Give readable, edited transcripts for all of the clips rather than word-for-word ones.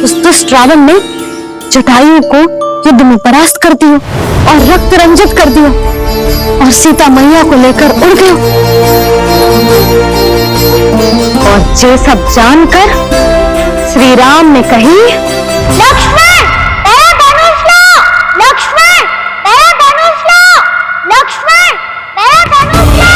उस दुष्ट रावण ने जटायु को युद्ध में परास्त कर दियो और रक्त रंजित कर दियो और सीता मैया को लेकर उड़ गयो। और ये सब जानकर श्री राम ने कही, लक्ष्मण मेरा धनुष लो, लक्ष्मण मेरा धनुष लो, लक्ष्मण मेरा धनुष लो।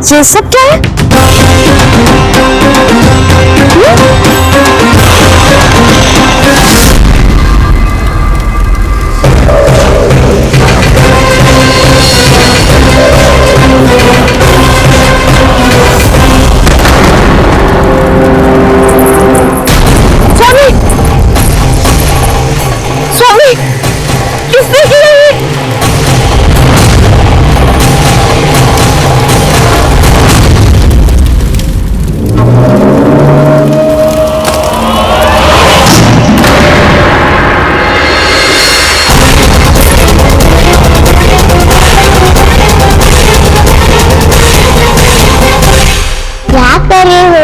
ये सब क्या है? स्वामी, स्वामी, किसने किया ये?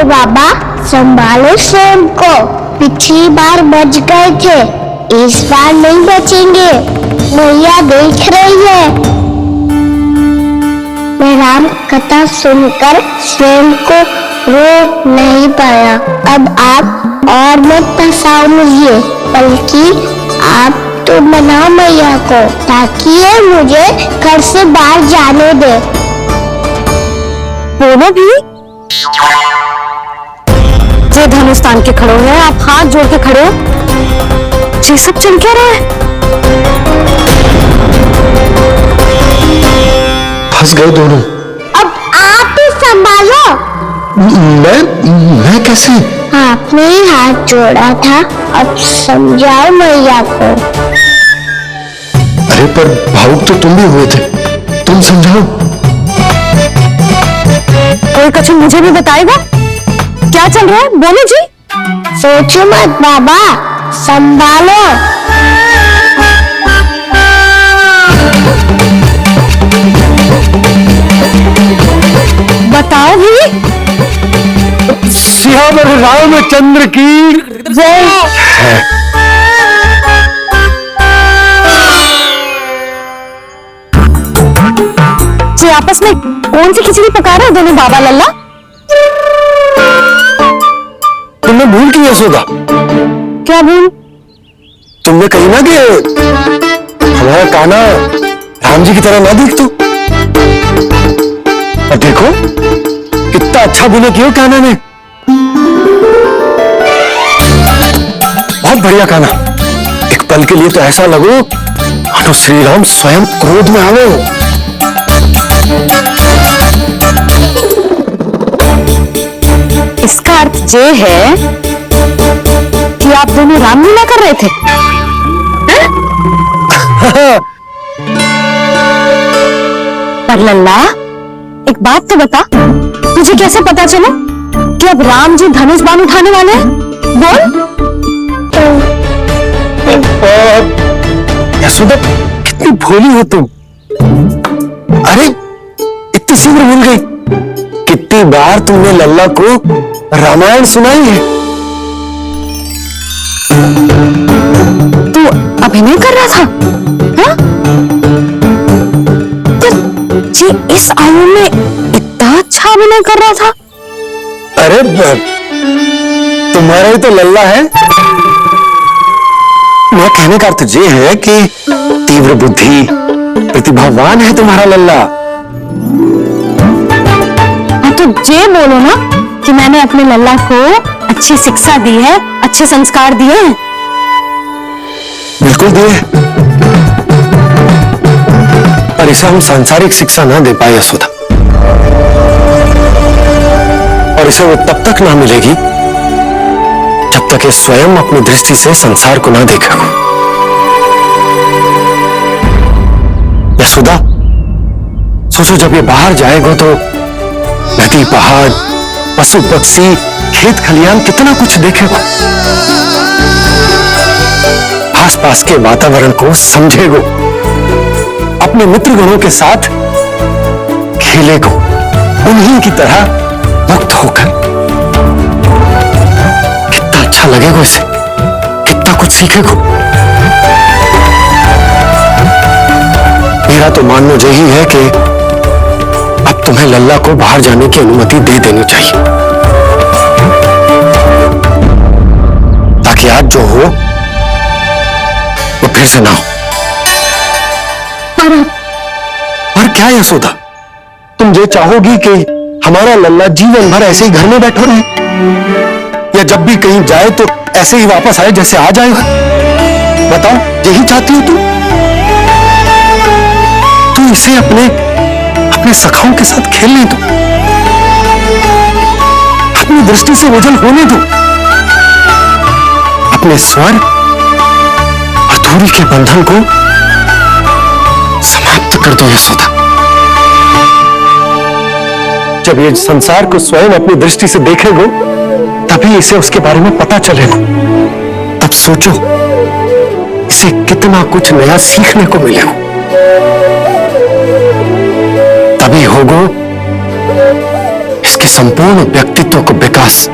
बाबा संभालो स्वयं को, पिछली बार बच गए थे, इस बार नहीं बचेंगे, मैया देख रही है। मैं राम कथा सुनकर स्वयं को रोक नहीं पाया। अब आप और मत समझिए, बल्कि आप तो मनाओ मैया को, ताकि ये मुझे घर से बाहर जाने दे। बोलो भी, ये धनुष तान के खड़े हैं, आप हाथ जोड़ के खड़े हो, ये सब चल क्या रहा है? फंस गए दोनों। अब आप ही संभालो। मैं कैसे? आपने ही हाथ जोड़ा था, अब समझाओ मैया को। अरे पर भावुक तो तुम भी हुए थे, तुम समझाओ। कोई कुछ मुझे भी बताएगा? क्या चल रहा है? बोलो जी। सोचो मत बाबा, संभालो। बताओ भी। सियावर रामचंद्र की जय। जी आपस में कौन सी खिचड़ी पका रहे हो दोनों बाबा लल्ला? तुमने भूल की यशोदा? क्या भूल? तुमने कही ना कि हमारा कान्हा राम जी की तरह ना दिख तू। और देखो कितना अच्छा भूले किया कान्हा ने, बहुत बढ़िया कान्हा। एक पल के लिए तो ऐसा लगो मानो श्री राम स्वयं क्रोध में आवे। इसका अर्थ ये है कि आप दोनों रामलीला कर रहे थे? पर लल्ला एक बात तो बता, तुझे कैसे पता चला कि अब राम जी धनुष बाण उठाने वाले हैं? बोल। यशोदा, कितनी भोली हो तुम। अरे इतनी सी उम्र भूल गई। कितनी बार तुमने लल्ला को रामायण सुनाई है। तू अभिनय कर रहा था? हाँ? जी इस आयु में इतना अच्छा अभिनय कर रहा था? अरे तुम्हारा ही तो लल्ला है। मैं कहने का अर्थ ये है कि तीव्र बुद्धि, प्रतिभावान है तुम्हारा लल्ला। हाँ तो ये बोलो ना कि मैंने अपने लल्ला को अच्छी शिक्षा दी है, अच्छे संस्कार दिए हैं। बिल्कुल दिए, पर इसे हम सांसारिक शिक्षा ना दे पाए यशोदा। और इसे वो तब तक ना मिलेगी जब तक ये स्वयं अपनी दृष्टि से संसार को ना देखेगा। यशोदा, सोचो जब ये बाहर जाएगा तो नदी, पहाड़, पशु पक्षी, खेत खलियान कितना कुछ देखेगा। आसपास के वातावरण को समझेगा, अपने मित्रगणों के साथ खेलेगा, उन्हीं की तरह मुक्त होकर। कितना अच्छा लगेगा इसे, कितना कुछ सीखेगा। मेरा तो मानना यही है कि अब तुम्हें लल्ला को बाहर जाने की अनुमति दे देनी चाहिए, ताकि आज जो हो वो फिर से ना हो। पर क्या यशोदा, तुम ये चाहोगी कि हमारा लल्ला जीवन भर ऐसे ही घर में बैठा रहे, या जब भी कहीं जाए तो ऐसे ही वापस आए जैसे आज आए? बताओ, यही चाहती हो तुम? तू इसे अपने सखाओं के साथ खेलने दो, अपनी दृष्टि से ओझल होने दो, अपने स्वर और दूरी के बंधन को समाप्त कर दो यशोदा। जब ये संसार को स्वयं अपनी दृष्टि से देखेगा तभी इसे उसके बारे में पता चलेगा। तब सोचो इसे कितना कुछ नया सीखने को मिलेगा। तभी होगा इसके संपूर्ण व्यक्तित्व को विकास।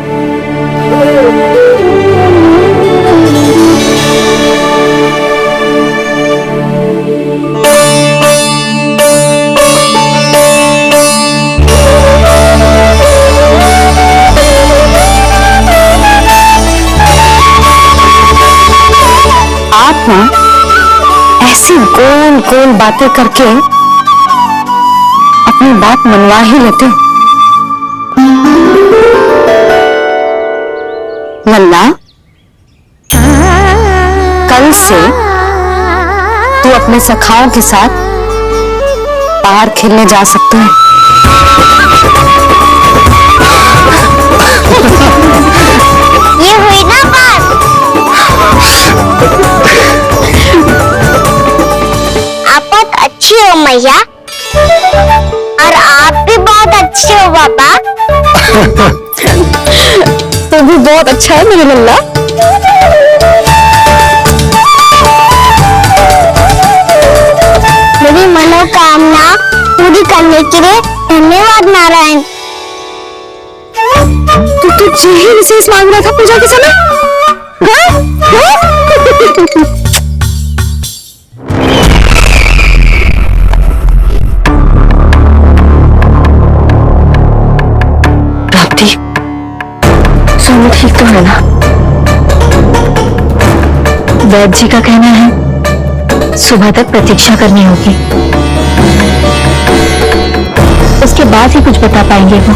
आप ना ऐसी गोल गोल बातें करके अपनी बात मनवा ही लेते हो। लल्ला, कल से तू अपने सखाओं के साथ बाहर खेलने जा सकते हैं। ये हुई ना बात। आप बहुत अच्छी हो मैया, और आप भी बहुत अच्छे हो पापा। तू भी बहुत अच्छा है मेरे लल्ला। मेरी मनोकामना पूरी करने के लिए धन्यवाद नारायण। तू यही विशेष मांग रहा था पूजा के समय? हाँ? हाँ? प्राप्ति, सोनू ठीक तो है ना? वैद्य जी का कहना है सुबह तक प्रतीक्षा करनी होगी, उसके बाद ही कुछ बता पाएंगे वो।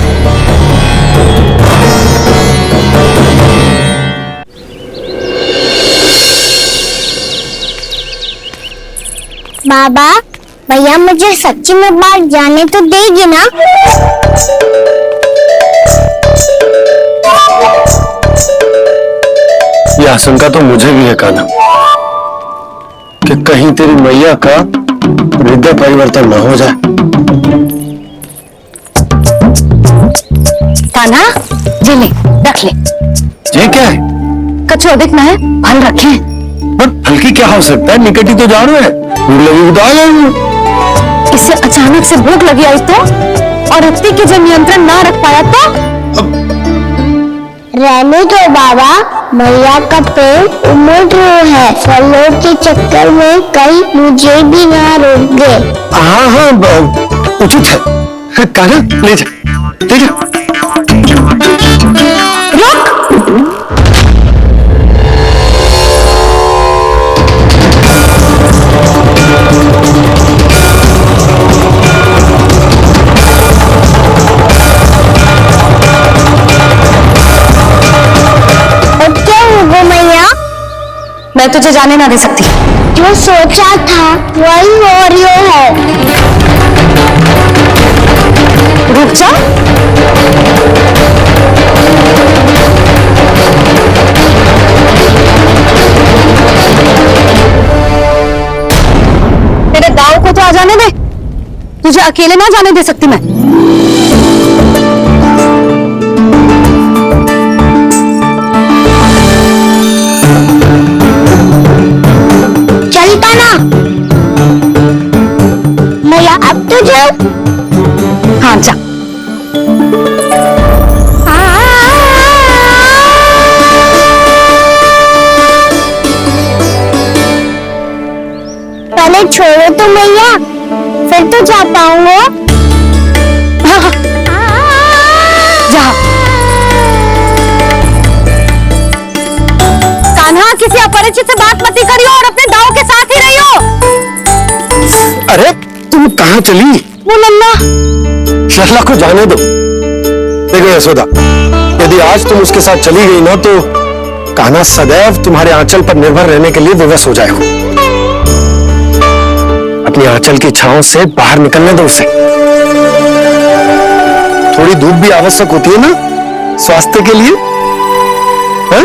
बाबा, भैया मुझे सच्ची में बाहर जाने तो देगी ना? यह आशंका तो मुझे भी है कान्हा, कि कहीं तेरी मैया का हृदय परिवर्तन न हो जाए। कान्हा, ये ले, रख ले। ये क्या है? कचरा दिखना है, फल रखे। पर फल की क्या हो सकता है, निकट ही तो जा रहे हैं। भूख लगी तो आ जाएंगे। इससे अचानक से भूख लगी आई तो, और इतनी की जब नियंत्रण ना रख पाया तो? रहने दो बाबा, मैया का पेड़ उमड़ रहा है, फलों के चक्कर में कहीं मुझे भी ना रोक दे। हाँ हाँ उचित है, कान्हा ले जा ले जा। मैं तुझे जाने ना दे सकती। जो सोचा था वही हो रही है। रुक जा। तेरे दाव को तो आ जाने दे, तुझे अकेले ना जाने दे सकती मैं। चलता ना मैया, अब तो जाओ। हाँ जा। पहले छोड़ो तो मैया, फिर तो जा पाऊंगा। हाँ, जा। कान्हा, किसी अपरिचित से बात मत करियो और अपने दाव के साथ ही रहियो। अरे तुम कहाँ चली? वो लल्ला। लल्ला को जाने दो। देखो यशोदा, यदि आज तुम उसके साथ चली गई ना तो कान्हा सदैव तुम्हारे आंचल पर निर्भर रहने के लिए विवश हो जाएगा। अपनी आंचल की छांव से बाहर निकलने दो उसे। थोड़ी धूप भी आवश्यक होती है ना स्वास्थ्य के लिए, है?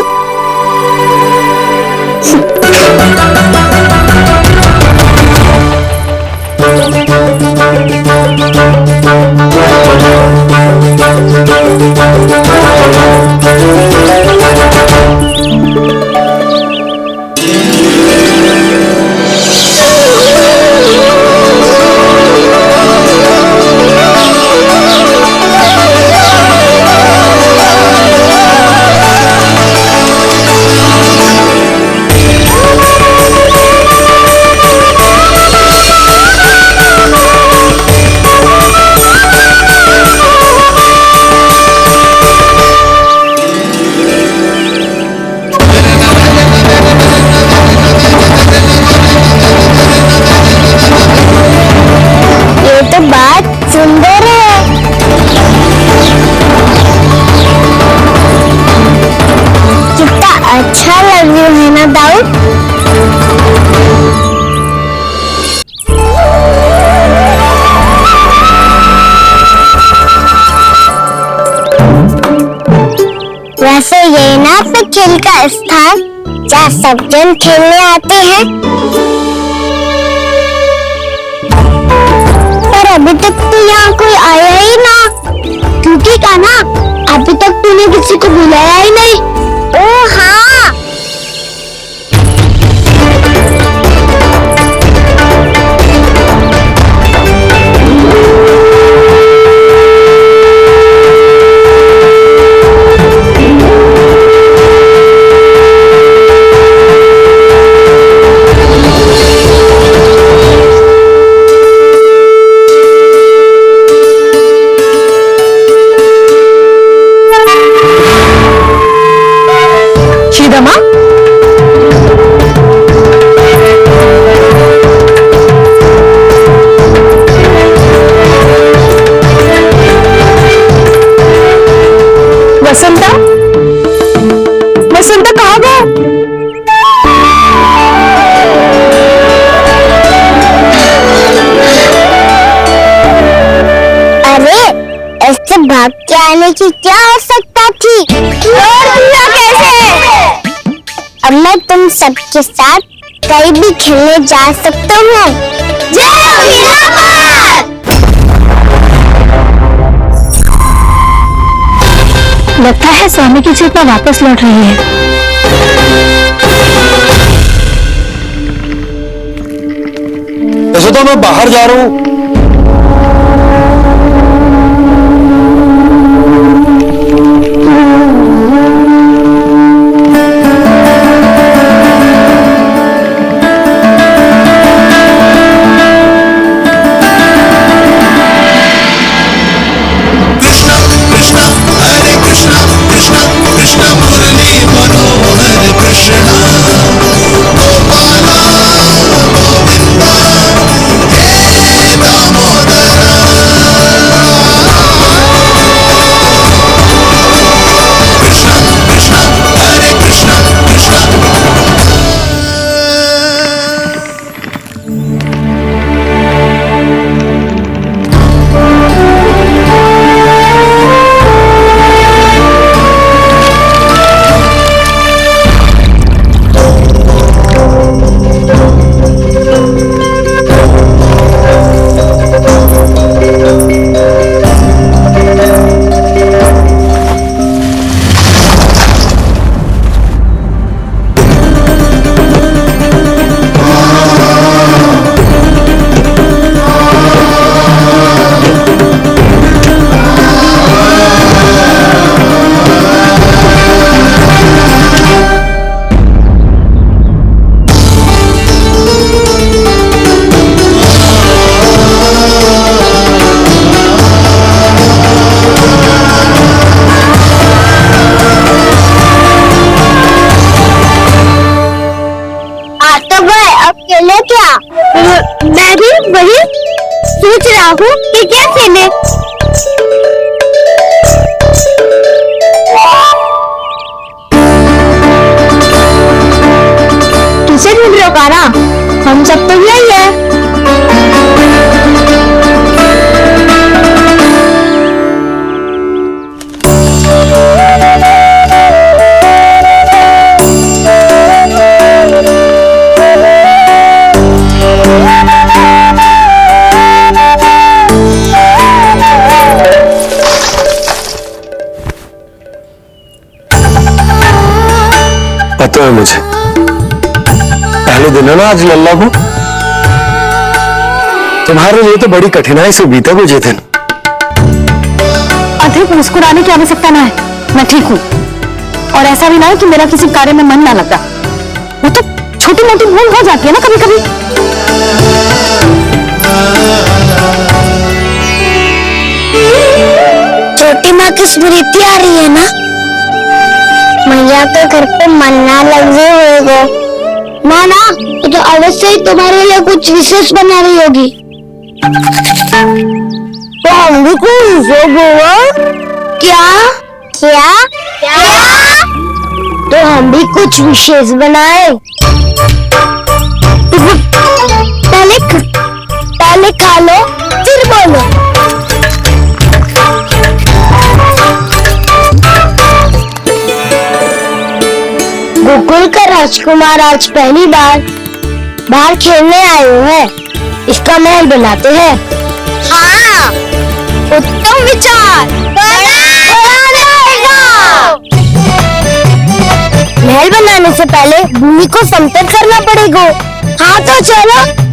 सुंदर है। कितना अच्छा लग रहा है ना दाऊद। वैसे ये ना अपने खेल का स्थान जहाँ सब जन खेलने आते हैं। अभी तक तो यहाँ कोई आया ही ना, क्योंकि कान्हा अभी तक तूने किसी को बुलाया ही नहीं। ओ हाँ, वसंता कहाँ गया? अरे ऐसे भाग के आने की क्या आवश्यकता थी? कैसे? अब मैं तुम सबके साथ कहीं भी खेलने जा सकता हूँ। लगता है स्वामी की चेतना वापस लौट रही है। यशोदा मैं बाहर जा रहा हूं। अकेले क्या? मैं भी वही सोच रहा हूँ कि क्या खेले। किसे ढूंढ रहे हो काना? हम सब तो यही है। पता है मुझे, पहले दिन है ना आज लल्ला को, तुम्हारे लिए तो बड़ी कठिनाई से बीता वो दिन। अधिक मुस्कुराने की आवश्यकता ना है, मैं ठीक हूँ। और ऐसा भी ना है कि मेरा किसी कार्य में मन ना लगता। वो तो छोटी मोटी भूल हो जाती है ना कभी कभी। छोटी माँ की स्मृति आ रही है ना? मैया के घर पे मन ना लग रही होगा। माना तो अवश्य ही तुम्हारे लिए कुछ विशेष बना रही होगी। तो हम भी कुछ विशेष होगा? क्या क्या क्या? तो हम भी कुछ विशेष बनाए। पहले खा लो फिर बोलो। गोकुल का राजकुमार आज पहली बार बाहर खेलने आए हुए हैं। इसका महल बनाते हैं। हाँ, उत्तम विचार। महल बनाने से पहले भूमि को समतल करना पड़ेगा। हाँ तो चलो।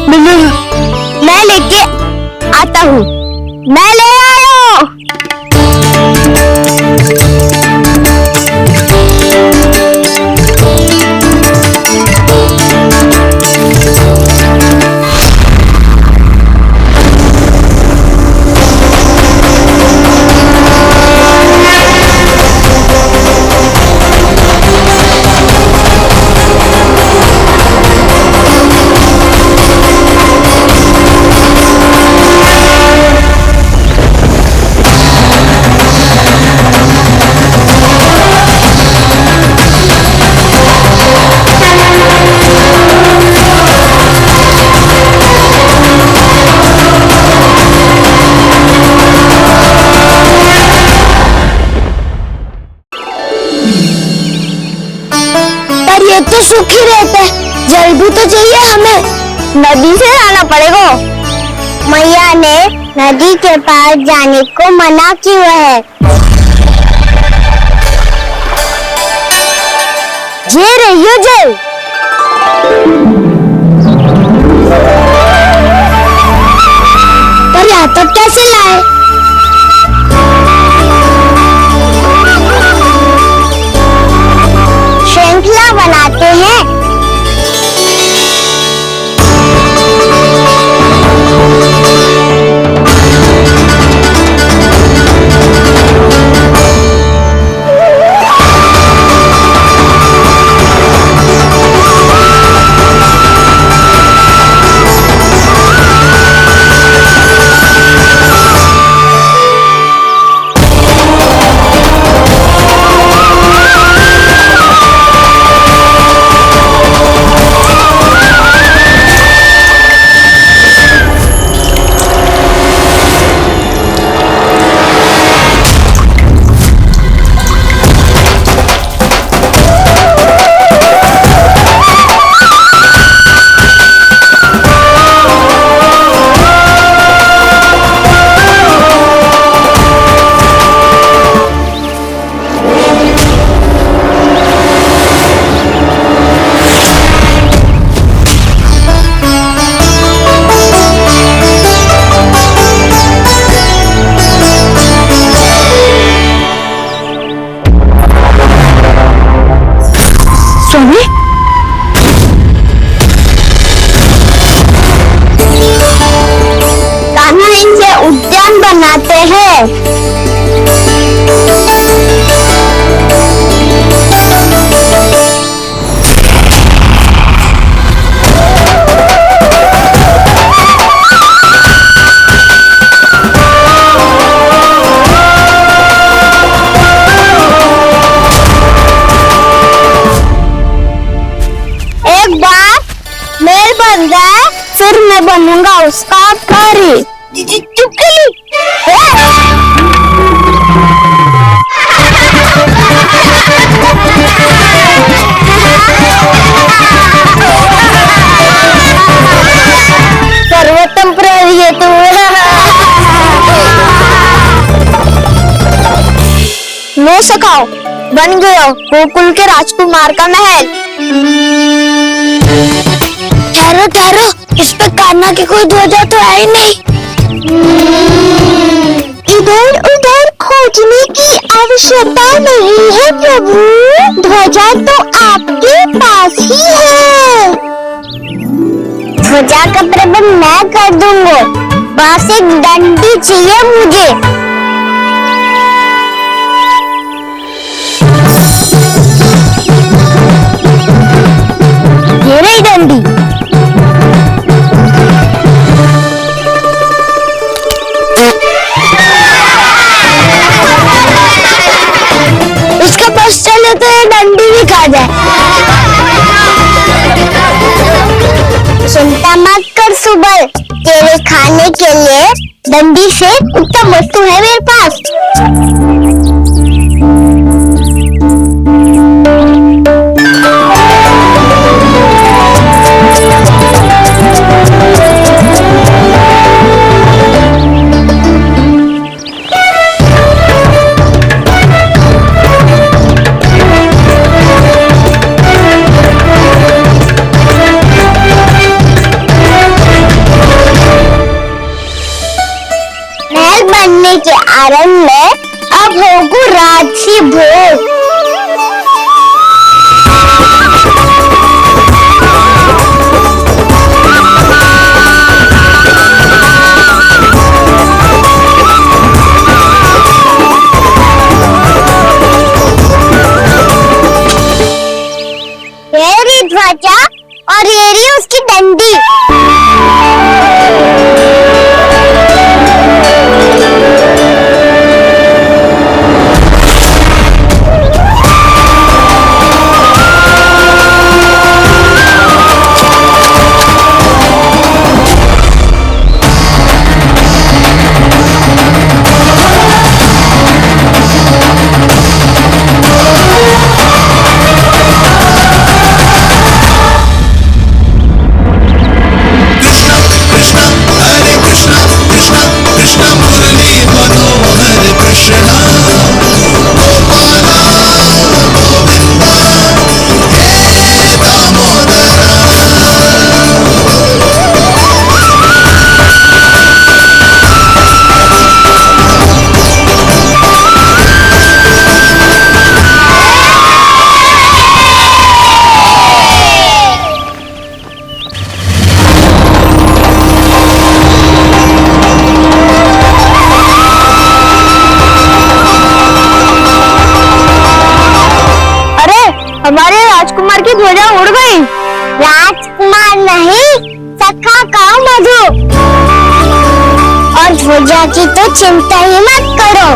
मैं लेके आता हूँ। मैं ले आया। ये तो सूखी रहता है, जल भी तो चाहिए हमें। नदी से आना पड़ेगा। मैया ने नदी के पास जाने को मना किया है। ये रहियो जल। पर यहाँ तक कैसे लाए? श्रृंखला बनाते हैं। उद्यान बनाते हैं। एक बार मेल बन जाए फिर मैं बनूंगा उसका परी। चुपकली सर्वोत्तम प्रहरी है तू। नो सखाओ, बन गया गोकुल के राजकुमार का महल। ठहरो ठहरो, इस पे कान्हा की कोई ध्वजा तो है ही नहीं। इधर उधर खोजने की आवश्यकता नहीं है प्रभु, ध्वजा तो आपके पास ही है। ध्वजा का प्रबंध मैं कर दूंगा, बस एक डंडी चाहिए मुझे। ये रही डंडी। इसके पास चले तो ये डंडी भी खा जाए। चिंता मत कर सुबल, तेरे खाने के लिए डंडी से उत्तम वस्तु है मेरे पास। के आनंद में अब होगू राजसी भोग। ये रही ध्वजा और ये रही उसकी डंडी। हमारे राजकुमार की ध्वजा उड़ गई। राजकुमार नहीं, सखा कहो मधु। और ध्वजा की तो चिंता ही मत करो।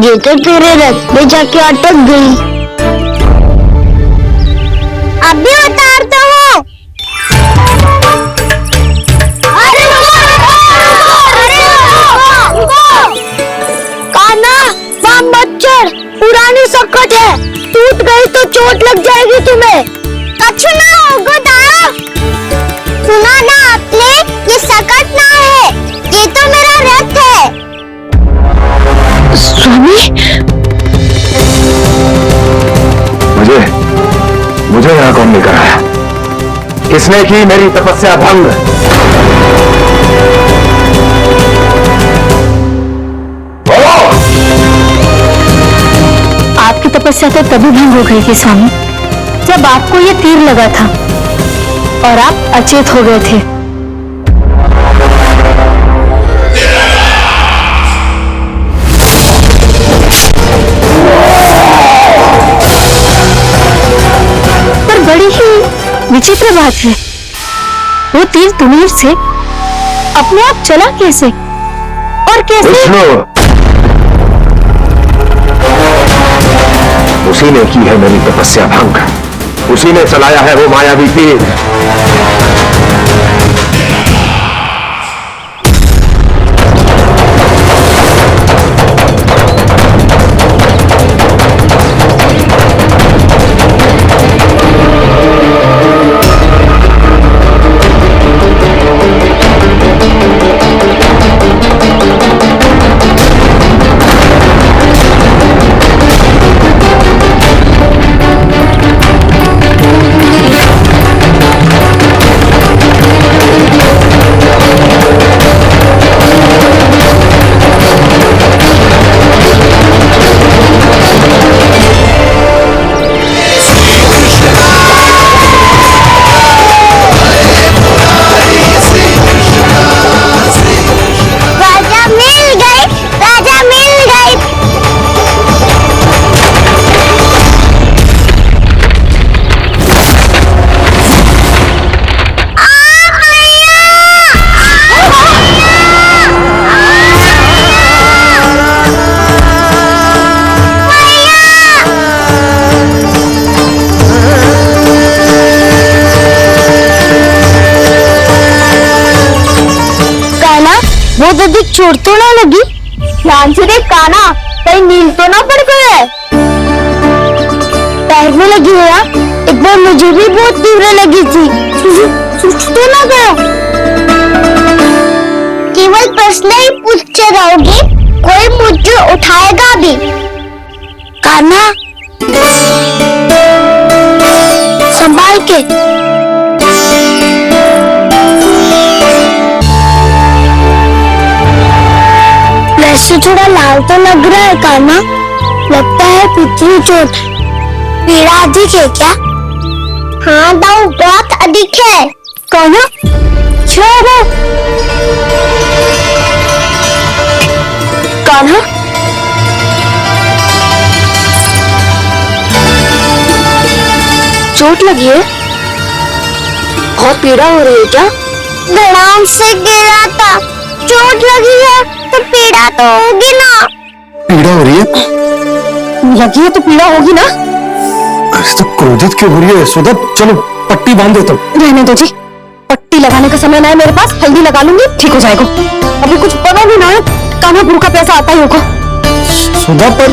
ये तो तेरे रथ में जाके अटक गई। अभी उतारता हूँ। पुरानी सकट है, टूट गई तो चोट लग जाएगी तुम्हें। कछु ना होगा दादा। सुना ना आपने, ये सकट ना है, ये तो मेरा रथ है। स्वामी, मुझे यहाँ कौन लेकर आया? किसने की मेरी तपस्या भंग? आपकी तपस्या तो तभी भंग हो गई थी स्वामी, जब आपको ये तीर लगा था और आप अचेत हो गए थे। पर बड़ी ही विचित्र बात है, वो तीर तुनीर से अपने आप चला कैसे और कैसे? उसी ने की है मेरी तपस्या भंग, उसी ने चलाया है वो मायावी तीर। बहुत अधिक चोट तो ना लगी? ध्यान से देख काना, कहीं नील तो ना पड़ गया? पैर में लगी है यार, एक बार मुझे भी बहुत तीव्र लगी थी। सूख तो ना गया? केवल प्रश्न ही पूछते रहोगे, कोई मुझे उठाएगा भी? काना संभाल के। से थोड़ा लाल तो लग रहा है कान्हा। लगता है पितरी चोट। पीड़ा अधिक है क्या? हाँ दाऊ, बहुत अधिक है। कान्हा क्या है? कान्हा चोट लगी है? बहुत पीड़ा हो रही है क्या? धड़ाम से गिरा था। चोट लगी है तो पीड़ा तो होगी ना। पीड़ा हो रही है? लगी है तो पीड़ा होगी ना। ऐसे तो क्रोधित क्यों हो रही है यशोदा? चलो पट्टी बांध देता हूँ। रहने दो जी, पट्टी लगाने का समय ना है मेरे पास। हल्दी लगा लूंगी, ठीक हो जाएगा। अभी कुछ बना भी ना है, कान्हा गुरु का पैसा आता ही होगा। यशोदा पर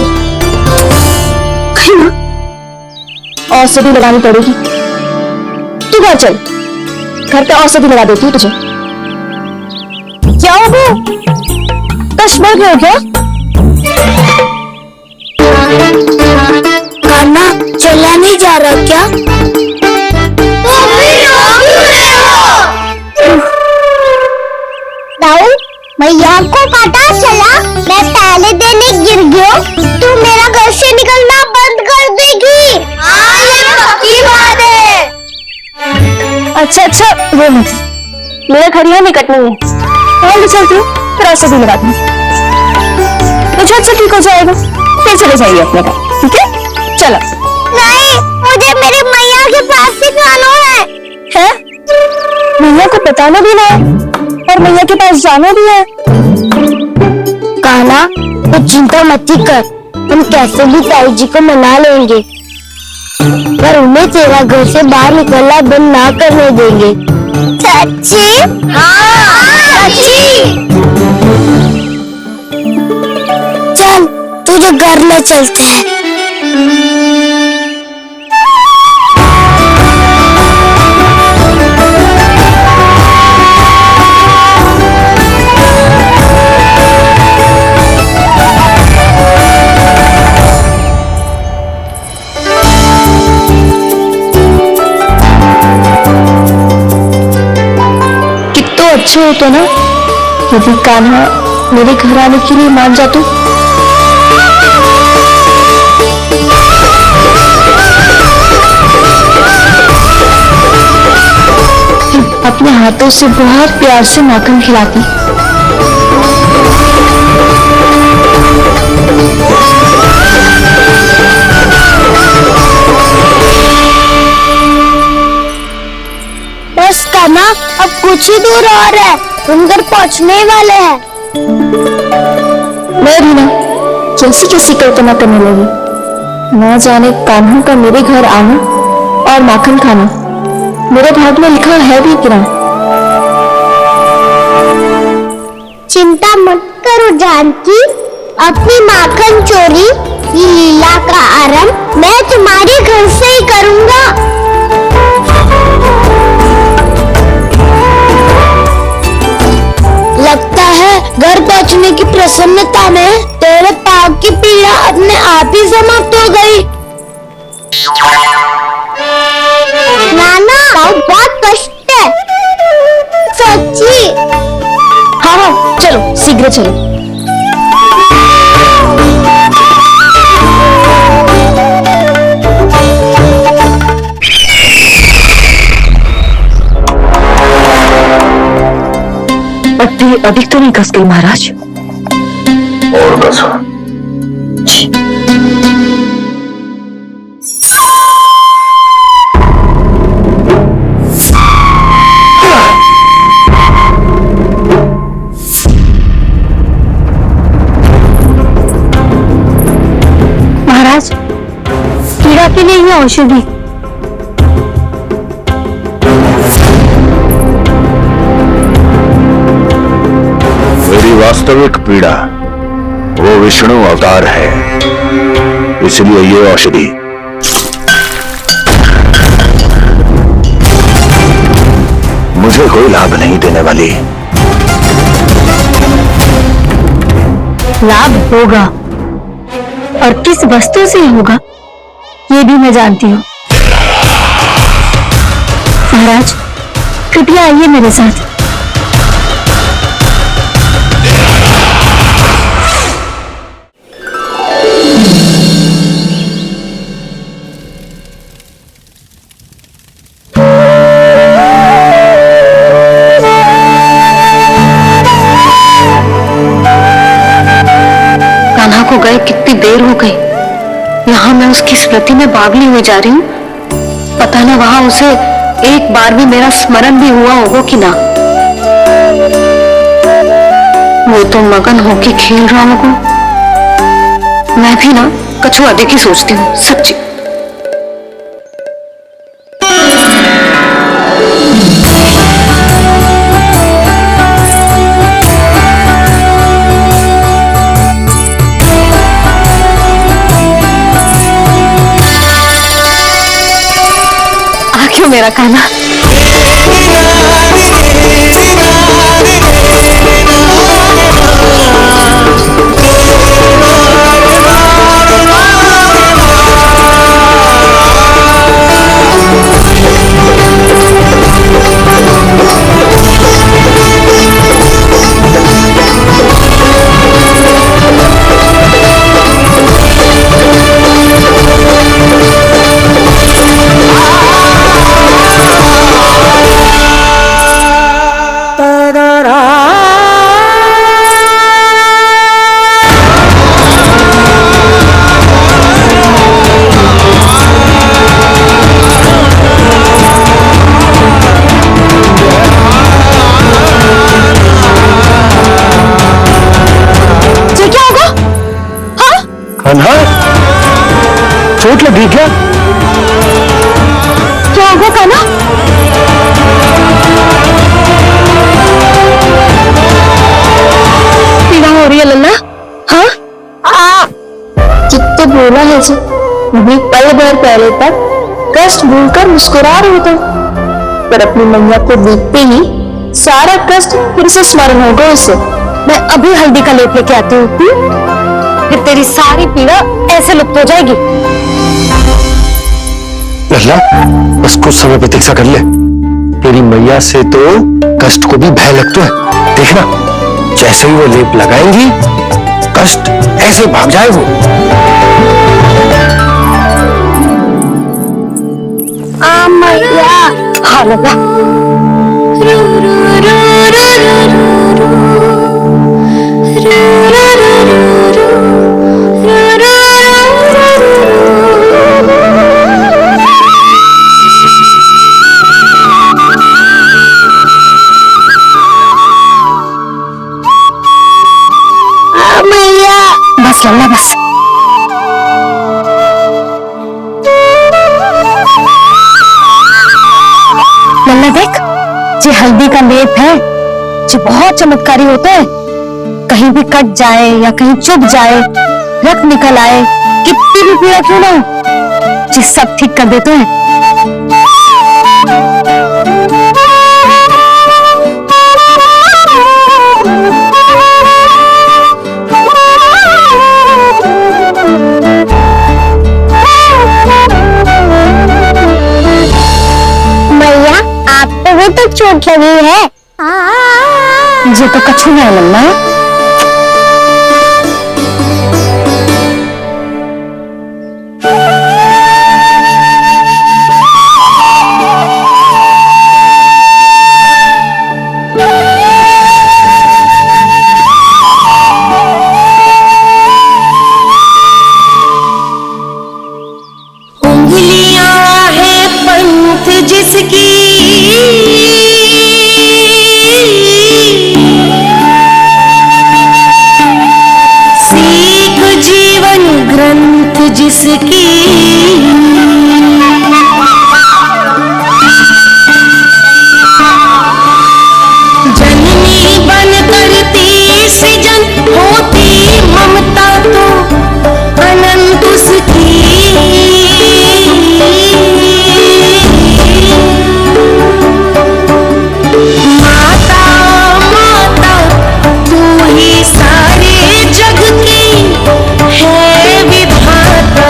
औषधि लगानी पड़ेगी। तू घर चल, घर पे औषधि लगा देती हूँ तुझे। क्या होगा? कष्ट बढ़ गया क्या? कान्हा चला नहीं जा रहा क्या? दाऊ, मैया को पता चला मैं पहले दिन ही गिर गया। तू मेरा घर से निकलना बंद कर देगी। हाँ, ये पक्की बात है। अच्छा अच्छा, वो मत, मेरा घर यहाँ निकट नहीं है। मैं भी चलती हूँ, फिर औषधि लगा दूंगी। मुझे अच्छा ठीक हो जाएगा, फिर चले जाइए अपने घर, ठीक है? चलो। नहीं, मुझे मेरे मैया के पास ही जाना है। है? मैया को बताना भी ना है और मैया के पास जाना भी है। कान्हा, तो चिंता मत कर, हम कैसे भी ताऊ जी को मना लेंगे, पर उन्हें तेरा घर से बाहर निकलना बंद ना करने देंगे। सच्ची? हाँ, सच्ची। चल, तुझे घर ले चलते हैं। अच्छा होता ना यदि कान्हा मेरे घर आने के लिए मान जाता। अपने हाथों से बहुत प्यार से माखन खिलाती। बस कान्हा, अब कुछ ही दूर और है, तुम घर पहुंचने वाले हैं। मैं भी ना कैसी कैसी कल्पना करने लगी। न जाने कान्हा का मेरे घर आना और माखन खाना मेरे भाग में लिखा है भी कि ना। चिंता मत करो जानकी, अपनी माखन चोरी की लीला का आरंभ मैं तुम्हारे घर से ही करूंगा। लगता है घर पहुंचने की प्रसन्नता में तेरे पाँव की पीड़ा अपने आप ही समाप्त हो गई। नाना, पाँव बहुत कष्ट है। सच्ची? हाँ हाँ, चलो शीघ्र चलो। पट्टी अधिक तो नहीं कस गई महाराज? और कसो। महाराज, पीड़ा के लिए ये औषधि। मेरी वास्तविक पीड़ा वो विष्णु अवतार है, इसलिए ये औषधि मुझे कोई लाभ नहीं देने वाली। लाभ होगा, और किस वस्तु से होगा ये भी मैं जानती हूँ। महाराज, कृपया आइए मेरे साथ। मैं उसकी स्मृति में बावली हो जा रही हूँ। पता ना वहां उसे एक बार भी मेरा स्मरण भी हुआ होगा कि ना। वो तो मगन होके खेल रहा होगा। मैं भी ना कछुआ देखी सोचती हूँ सच्ची। क्यों मेरा कान्हा? कान्हा, चोट लगी क्या? क्या होगा कान्हा? पीड़ा हो रही है लल्ला? हाँ? कितने बोला है जी, भी पल भर पहले तक कष्ट भूलकर मुस्कुरा रहे थे, पर अपनी मैया को देखते ही सारा कष्ट फिर से स्मरण हो गया उसे। मैं अभी हल्दी का लेप लेके आती हूँ, फिर तेरी सारी पीड़ा ऐसे लुप्त हो जाएगी। लल्ला, बस कुछ समय प्रतीक्षा कर ले। तेरी मैया से तो कष्ट को भी भय लगता है। देखना, जैसे ही वो लेप लगाएंगी, कष्ट ऐसे भाग जाए वो। मैया। हाँ लल्ला। बस लल्ला बस। लल्ला देख, ये हल्दी का लेप है जो बहुत चमत्कारी होता है। कहीं भी कट जाए या कहीं चुभ जाए, रक्त निकल आए, कितनी भी पीड़ा क्यों ना हो, ये सब ठीक कर देते हैं। तो चोट लगी है। ये तो कछुआ है लल्ला। उंगलियां है पंथ जिसकी, जिसकी जननी बन करती सृजन होती ममता तो अनंत उसकी। माता माता तू ही सारे जग की है विधाता।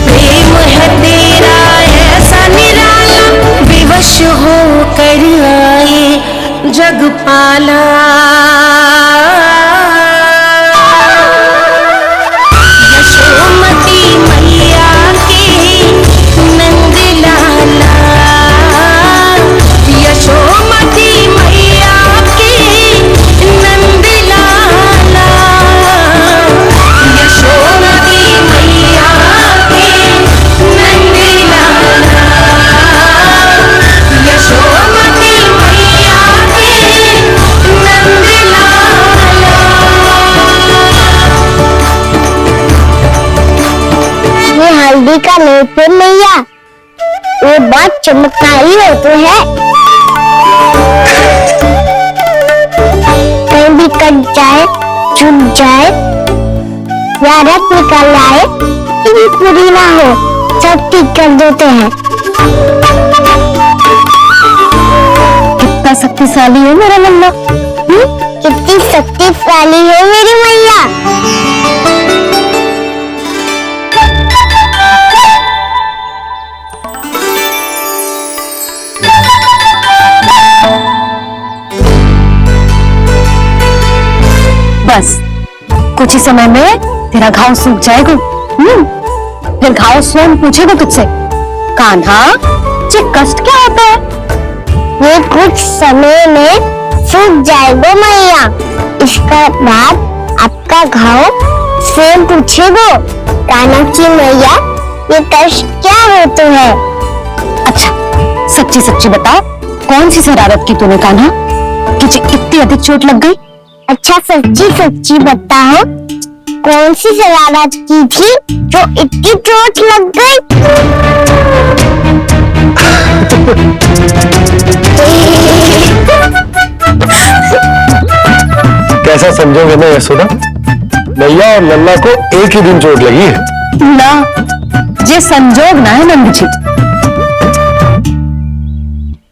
प्रेम है तेरा ऐसा निराला, विवश हो कर आए जग पाला। यशोमती मैया के नंद लाला, यशोमती मैया के नंद लाला, यशोमती देखो मैया, वो बहुत चमत्कारी होते हैं। कहीं भी कट जाए, चुन जाए या रक्त निकल आए, इतनी पूरी ना हो, सब ठीक कर देते हैं। कितना शक्तिशाली है मेरा लल्ला। कितनी शक्तिशाली है मेरी मैया। बस कुछ ही समय में तेरा घाव सूख जाएगा। फिर घाव स्वयं पूछेगा तुझसे, कान्हा ये कष्ट क्या होता है? ये कुछ समय में सूख जाएगा मैया। इसका बाद आपका घाव स्वयं पूछेगा, कान्हा की मैया ये कष्ट क्या होते हैं? अच्छा सच्ची सच्ची बता, कौन सी शरारत की तूने कान्हा कि इतनी अधिक चोट लग गई? अच्छा सच्ची सच्ची बताओ, कौन सी शरारत की थी जो इतनी चोट लग गई? कैसा समझोगे ना यशोदा, मैया और लल्ला को एक ही दिन चोट लगी है। ना ये संजोग ना है नंद जी।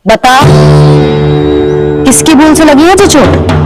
बता किसकी भूल से लगी है जो चोट?